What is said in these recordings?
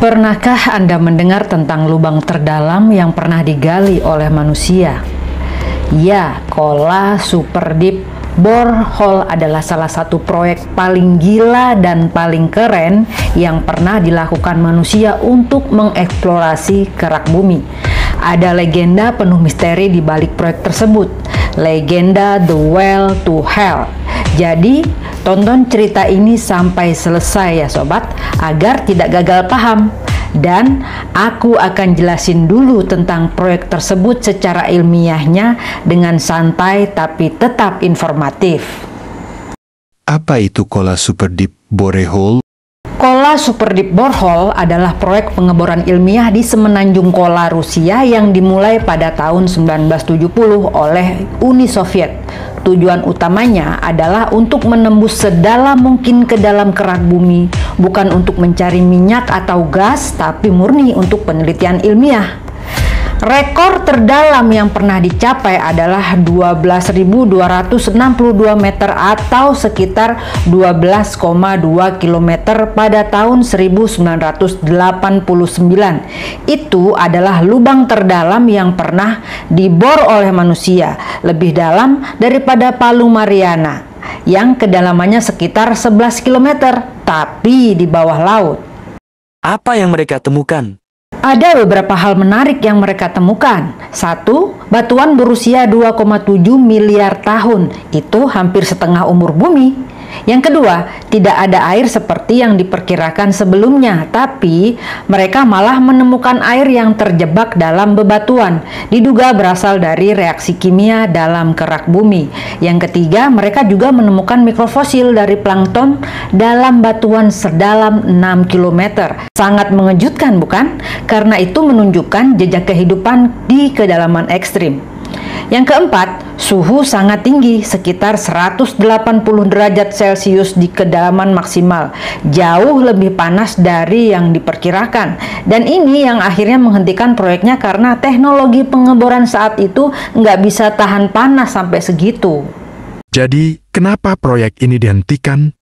Pernahkah Anda mendengar tentang lubang terdalam yang pernah digali oleh manusia? Ya, Kola Super Deep Borehole adalah salah satu proyek paling gila dan paling keren yang pernah dilakukan manusia untuk mengeksplorasi kerak bumi. Ada legenda penuh misteri di balik proyek tersebut, legenda The Well to Hell. Jadi, tonton cerita ini sampai selesai ya sobat, agar tidak gagal paham. Dan aku akan jelasin dulu tentang proyek tersebut secara ilmiahnya dengan santai tapi tetap informatif. Apa itu Kola Super Deep Borehole? Kola Super Deep Borehole adalah proyek pengeboran ilmiah di semenanjung Kola, Rusia yang dimulai pada tahun 1970 oleh Uni Soviet. Tujuan utamanya adalah untuk menembus sedalam mungkin ke dalam kerak bumi, bukan untuk mencari minyak atau gas, tapi murni untuk penelitian ilmiah. Rekor terdalam yang pernah dicapai adalah 12.262 meter atau sekitar 12,2 km pada tahun 1989. Itu adalah lubang terdalam yang pernah dibor oleh manusia, lebih dalam daripada Palu Mariana yang kedalamannya sekitar 11 km, tapi di bawah laut. Apa yang mereka temukan? Ada beberapa hal menarik yang mereka temukan. Satu, batuan berusia 2,7 miliar tahun. Itu hampir setengah umur bumi. Yang kedua, tidak ada air seperti yang diperkirakan sebelumnya, tapi mereka malah menemukan air yang terjebak dalam bebatuan. Diduga berasal dari reaksi kimia dalam kerak bumi. Yang ketiga, mereka juga menemukan mikrofosil dari plankton dalam batuan sedalam 6 km. Sangat mengejutkan, bukan? Karena itu menunjukkan jejak kehidupan di kedalaman ekstrim. Yang keempat, suhu sangat tinggi, sekitar 180 derajat Celcius di kedalaman maksimal, jauh lebih panas dari yang diperkirakan. Dan ini yang akhirnya menghentikan proyeknya karena teknologi pengeboran saat itu nggak bisa tahan panas sampai segitu. Jadi, kenapa proyek ini dihentikan?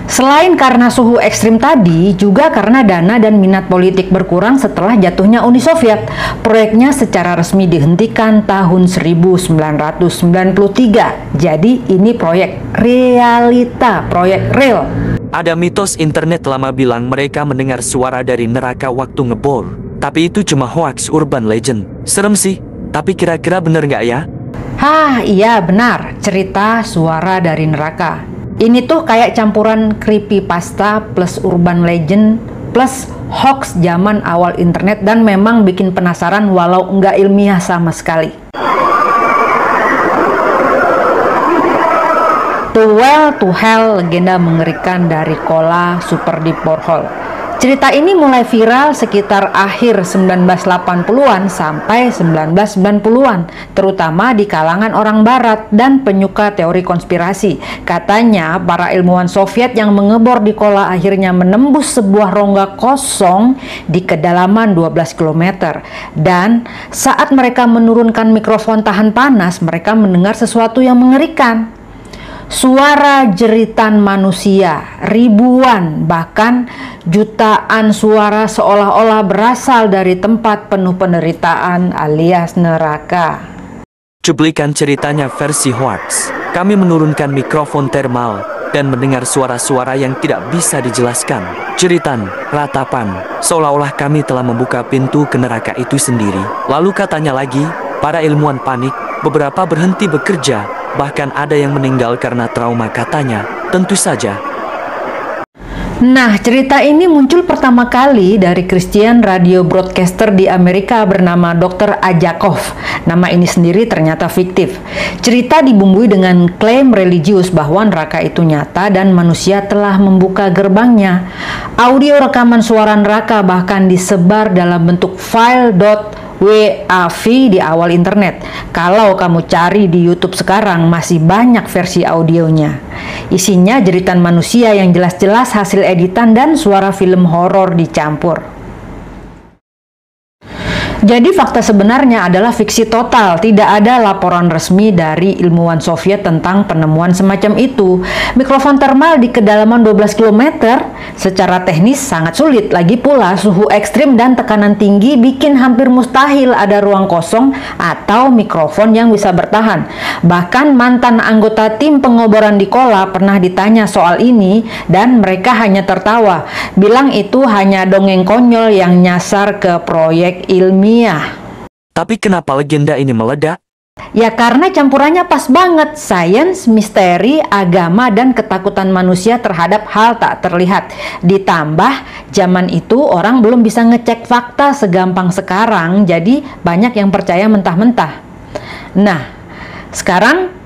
Selain karena suhu ekstrim tadi, juga karena dana dan minat politik berkurang setelah jatuhnya Uni Soviet. Proyeknya secara resmi dihentikan tahun 1993. Jadi ini proyek realita, proyek real. Ada mitos internet lama bilang mereka mendengar suara dari neraka waktu ngebor. Tapi itu cuma hoax urban legend. Serem sih, tapi kira-kira bener nggak ya? Iya benar, cerita suara dari neraka. Ini tuh kayak campuran creepypasta plus urban legend plus hoax zaman awal internet dan memang bikin penasaran walau nggak ilmiah sama sekali. The Well to Hell, legenda mengerikan dari Kola Super Deep Borehole. Cerita ini mulai viral sekitar akhir 1980-an sampai 1990-an, terutama di kalangan orang barat dan penyuka teori konspirasi. Katanya para ilmuwan Soviet yang mengebor di Kola akhirnya menembus sebuah rongga kosong di kedalaman 12 km. Dan saat mereka menurunkan mikrofon tahan panas, mereka mendengar sesuatu yang mengerikan. Suara jeritan manusia, ribuan bahkan jutaan suara seolah-olah berasal dari tempat penuh penderitaan alias neraka. Cuplikan ceritanya versi hoax. Kami menurunkan mikrofon thermal dan mendengar suara-suara yang tidak bisa dijelaskan. Jeritan, ratapan, seolah-olah kami telah membuka pintu ke neraka itu sendiri. Lalu katanya lagi, para ilmuwan panik, beberapa berhenti bekerja. Bahkan ada yang meninggal karena trauma katanya, tentu saja. Nah, cerita ini muncul pertama kali dari Christian radio broadcaster di Amerika bernama Dr. Ajakov. Nama ini sendiri ternyata fiktif. Cerita dibumbui dengan klaim religius bahwa neraka itu nyata dan manusia telah membuka gerbangnya. Audio rekaman suara neraka bahkan disebar dalam bentuk file .wav di awal internet. Kalau kamu cari di YouTube sekarang masih banyak versi audionya. Isinya jeritan manusia yang jelas-jelas hasil editan dan suara film horor dicampur. Jadi fakta sebenarnya adalah fiksi total, tidak ada laporan resmi dari ilmuwan Soviet tentang penemuan semacam itu. Mikrofon termal di kedalaman 12 km secara teknis sangat sulit, lagi pula suhu ekstrim dan tekanan tinggi bikin hampir mustahil ada ruang kosong atau mikrofon yang bisa bertahan. Bahkan mantan anggota tim pengoboran di Kola pernah ditanya soal ini dan mereka hanya tertawa, bilang itu hanya dongeng konyol yang nyasar ke proyek ilmiah. Tapi kenapa legenda ini meledak? Ya karena campurannya pas banget, sains, misteri, agama, dan ketakutan manusia terhadap hal tak terlihat. Ditambah zaman itu orang belum bisa ngecek fakta segampang sekarang, jadi banyak yang percaya mentah-mentah. Nah, sekarang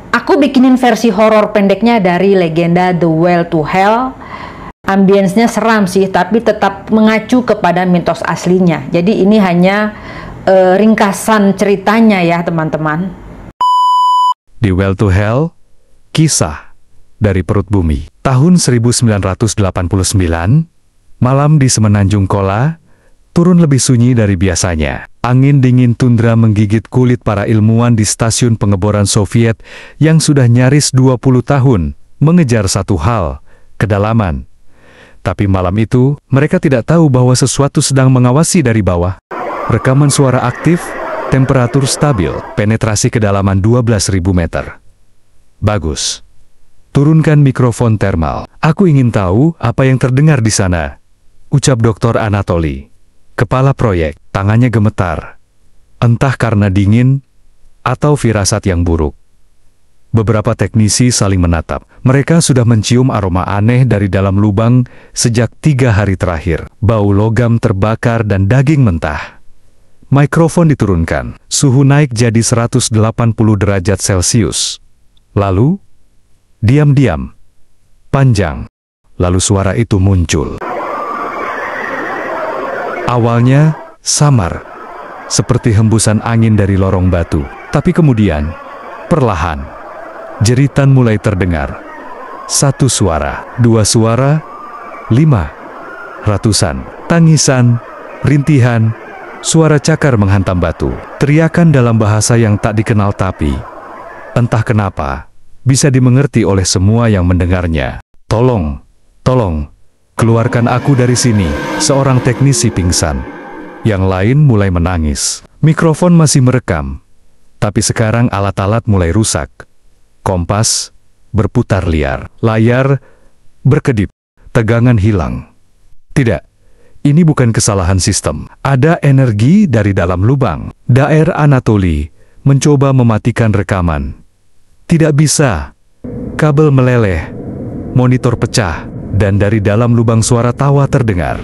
aku bikinin versi horor pendeknya dari legenda The Well to Hell. Ambience-nya seram sih, tapi tetap mengacu kepada mitos aslinya. Jadi ini hanya ringkasan ceritanya ya teman-teman. The Well to Hell, kisah dari perut bumi. Tahun 1989, malam di Semenanjung Kola, turun lebih sunyi dari biasanya. Angin dingin tundra menggigit kulit para ilmuwan di stasiun pengeboran Soviet yang sudah nyaris 20 tahun mengejar satu hal, kedalaman. Tapi malam itu, mereka tidak tahu bahwa sesuatu sedang mengawasi dari bawah. Rekaman suara aktif, temperatur stabil, penetrasi kedalaman 12.000 meter. Bagus. Turunkan mikrofon termal. Aku ingin tahu apa yang terdengar di sana, ucap Dr. Anatoly. Kepala proyek, tangannya gemetar. Entah karena dingin, atau firasat yang buruk. Beberapa teknisi saling menatap. Mereka sudah mencium aroma aneh dari dalam lubang sejak 3 hari terakhir. Bau logam terbakar dan daging mentah. Mikrofon diturunkan. Suhu naik jadi 180 derajat Celcius. Lalu, diam-diam, panjang. Lalu suara itu muncul. Awalnya, samar. Seperti hembusan angin dari lorong batu. Tapi kemudian, perlahan, jeritan mulai terdengar. 1 suara, 2 suara, 5, ratusan, tangisan, rintihan, suara cakar menghantam batu, teriakan dalam bahasa yang tak dikenal tapi, entah kenapa, bisa dimengerti oleh semua yang mendengarnya. Tolong, tolong, keluarkan aku dari sini, seorang teknisi pingsan. Yang lain mulai menangis. Mikrofon masih merekam, tapi sekarang alat-alat mulai rusak. Kompas berputar liar, layar berkedip, tegangan hilang. Tidak, ini bukan kesalahan sistem. Ada energi dari dalam lubang. Dr. Anatoly mencoba mematikan rekaman. Tidak bisa. Kabel meleleh, monitor pecah, dan dari dalam lubang suara tawa terdengar.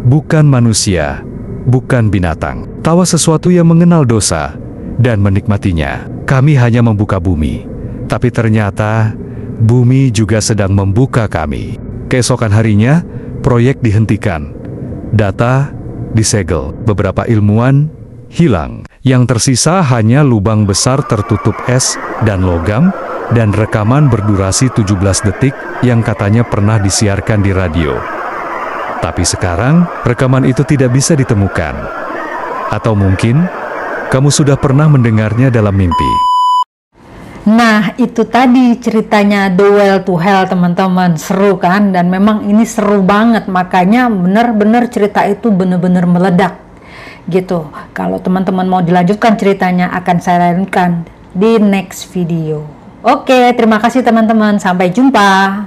Bukan manusia, bukan binatang. Tawa sesuatu yang mengenal dosa dan menikmatinya. Kami hanya membuka bumi. Tapi ternyata, bumi juga sedang membuka kami. Keesokan harinya, proyek dihentikan. Data disegel. Beberapa ilmuwan hilang. Yang tersisa hanya lubang besar tertutup es dan logam, dan rekaman berdurasi 17 detik yang katanya pernah disiarkan di radio. Tapi sekarang, rekaman itu tidak bisa ditemukan. Atau mungkin, kamu sudah pernah mendengarnya dalam mimpi. Nah, itu tadi ceritanya The Well to Hell, teman-teman. Seru kan? Dan memang ini seru banget. Makanya benar-benar cerita itu benar-benar meledak. Gitu. Kalau teman-teman mau dilanjutkan ceritanya, akan saya lanjutkan di next video. Oke, terima kasih teman-teman. Sampai jumpa.